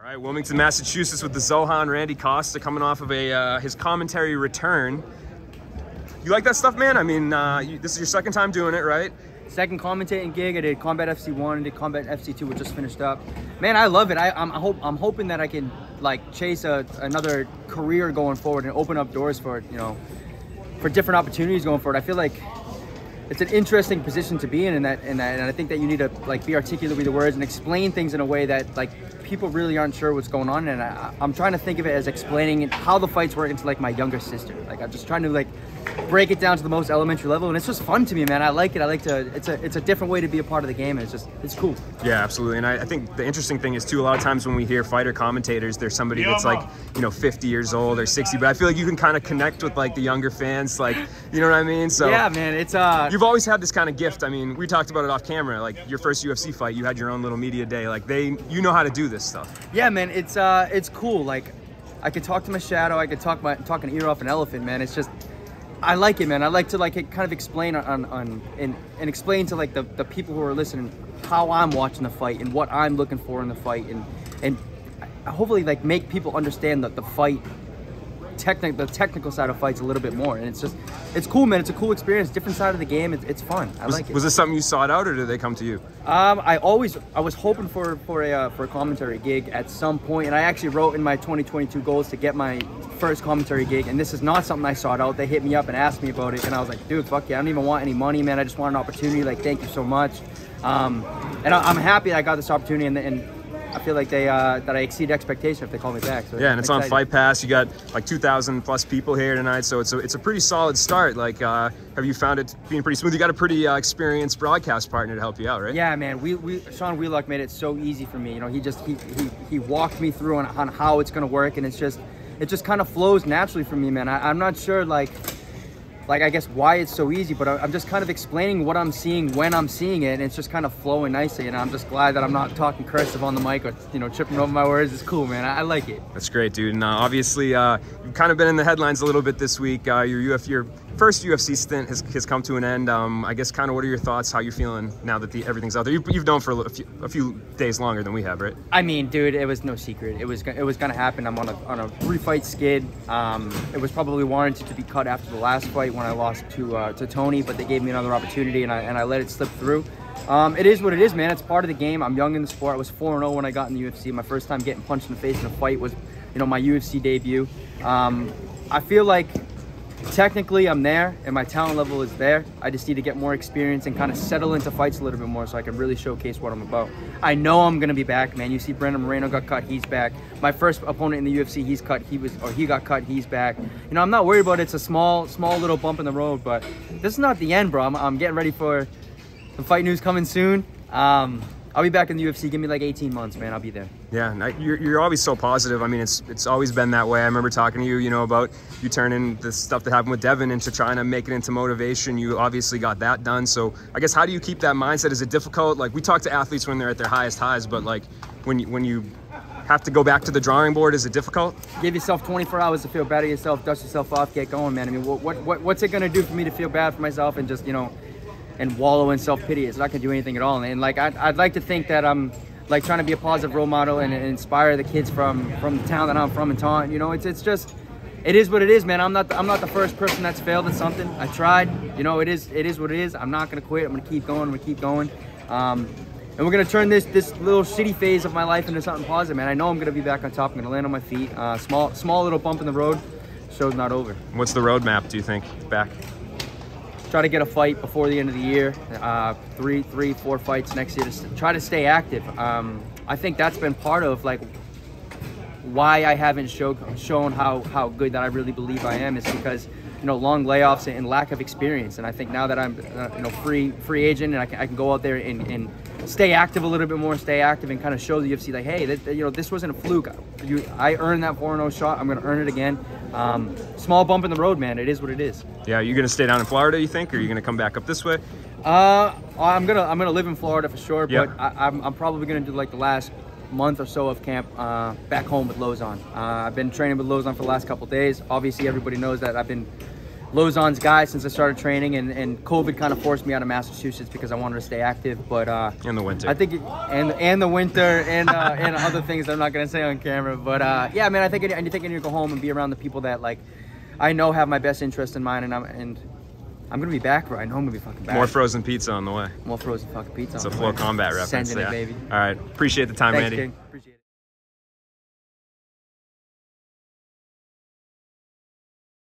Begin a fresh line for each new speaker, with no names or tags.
All right, Wilmington, Massachusetts with the Zohan, Randy Costa, coming off of his commentary return. You like that stuff, man? I mean, this is your second time doing it, right?
Second commentating gig. I did Combat FC 1 and did Combat FC 2, which just finished up. Man, I love it. I'm hoping that I can like chase another career going forward and open up doors for, you know, for different opportunities going forward. I feel like it's an interesting position to be in that, and I think that you need to like be articulate with the words and explain things in a way that like people really aren't sure what's going on. And I'm trying to think of it as explaining how the fights work into like my younger sister. Like I'm just trying to like break it down to the most elementary level, and it's just fun to me, man. I like it. I like to. It's a different way to be a part of the game, and it's cool.
Yeah, absolutely. And I think the interesting thing is too, a lot of times when we hear fighter commentators, there's somebody that's like, you know, 50 years old or 60, but I feel like you can kind of connect with like the younger fans, like, you know what I mean? So
yeah, man, it's
you've always had this kind of gift. I mean, we talked about it off camera. Like your first UFC fight, you had your own little media day. Like you know how to do this stuff.
Yeah, man, it's cool. Like I could talk to my shadow. I could talk an ear off an elephant, man. It's just. I like it, man. I like to like kind of explain and explain to like the people who are listening how I'm watching the fight and what I'm looking for in the fight, and hopefully like make people understand that the fight, the technical side of fights a little bit more. And it's cool, man. It's a cool experience, different side of the game. It's fun. I like it.
Was this something you sought out, or did they come to you?
I was hoping for a commentary gig at some point, and I actually wrote in my 2022 goals to get my first commentary gig, and this is not something I sought out. They hit me up and asked me about it, and I was like, dude, fuck yeah, I don't even want any money, man. I just want an opportunity. Like, thank you so much. And I'm happy I got this opportunity, and I feel like that I exceed expectation if they call me back. So
yeah, and it's on Fight Pass. You got like 2,000 plus people here tonight, so it's a pretty solid start. Like, have you found it being pretty smooth? You got a pretty experienced broadcast partner to help you out, right?
Yeah, man. Sean Wheelock made it so easy for me. You know, he walked me through on how it's gonna work, and it just kind of flows naturally for me, man. I'm not sure like I guess why it's so easy, but I'm just kind of explaining what I'm seeing when I'm seeing it, and it's just kind of flowing nicely. And I'm just glad that I'm not talking cursive on the mic or, you know, tripping over my words. It's cool, man. I like it.
That's great, dude. And obviously, you've kind of been in the headlines a little bit this week. Your first UFC stint has come to an end. I guess kind of what are your thoughts? How you feeling now that everything's out there? You've known for a few days longer than we have, right?
I mean, dude, it was no secret. It was gonna happen. I'm on a 3-fight skid. It was probably warranted to be cut after the last fight when I lost to Tony, but they gave me another opportunity, and I let it slip through. It is what it is, man. It's part of the game. I'm young in the sport. I was 4-0 when I got in the UFC. My first time getting punched in the face in a fight was, you know, my UFC debut. I feel like technically I'm there and my talent level is there. I just need to get more experience and kind of settle into fights a little bit more so I can really showcase what I'm about. I know I'm gonna be back, man. You see Brandon Moreno got cut, he's back. My first opponent in the UFC, he got cut, he's back. You know, I'm not worried about it. It's a small little bump in the road, but this is not the end, bro. I'm getting ready for the fight news coming soon. I'll be back in the UFC. Give me like 18 months, man. I'll be there.
Yeah, you're always so positive. I mean, it's always been that way. I remember talking to you, you know, about you turning the stuff that happened with Devin into trying to make it into motivation. You obviously got that done. So I guess how do you keep that mindset? Is it difficult? Like we talk to athletes when they're at their highest highs, but like when you have to go back to the drawing board, is it difficult?
Give yourself 24 hours to feel bad of yourself, dust yourself off, get going, man. I mean, what's it gonna do for me to feel bad for myself and just, you know, and wallow in self-pity? It's not gonna do anything at all. And like I'd like to think that I'm like trying to be a positive role model and inspire the kids from the town that I'm from in Taunton. You know, it's just, it is what it is, man. I'm not the first person that's failed at something. I tried. You know, it is what it is. I'm not gonna quit. I'm gonna keep going. I'm gonna keep going. And we're gonna turn this little shitty phase of my life into something positive, man. I know I'm gonna be back on top. I'm gonna land on my feet. Small little bump in the road. Show's not over. What's the roadmap, do you think, back? Try to get a fight before the end of the year, 4 fights next year to try to stay active. I think that's been part of like why I haven't shown how good that I really believe I am, is because, you know, long layoffs and lack of experience. And I think now that I'm you know, free agent, and I can go out there and stay active a little bit more, stay active and kind of show the UFC like, hey, you know, this wasn't a fluke. I earned that 4-0 shot. I'm gonna earn it again. Small bump in the road, man. It is what it is. Yeah, you're gonna stay down in Florida, you think, or are you gonna come back up this way? I'm gonna live in Florida for sure, but I'm probably gonna do like the last month or so of camp back home with Lozon. I've been training with Lozon for the last couple of days. Obviously, everybody knows that I've been Lausanne's guy since I started training, and COVID kind of forced me out of Massachusetts because I wanted to stay active. But
in the winter,
I think, and the winter, and other things I'm not gonna say on camera. But yeah, man, I think I need to go home and be around the people that like I know have my best interest in mind, and I'm gonna be back, bro. I know I'm gonna be fucking back.
More frozen pizza on the way.
More frozen fucking pizza.
It's a Flow Combat reference.
Sending it, baby.
All right, appreciate the time,
Thanks,
Andy.
King.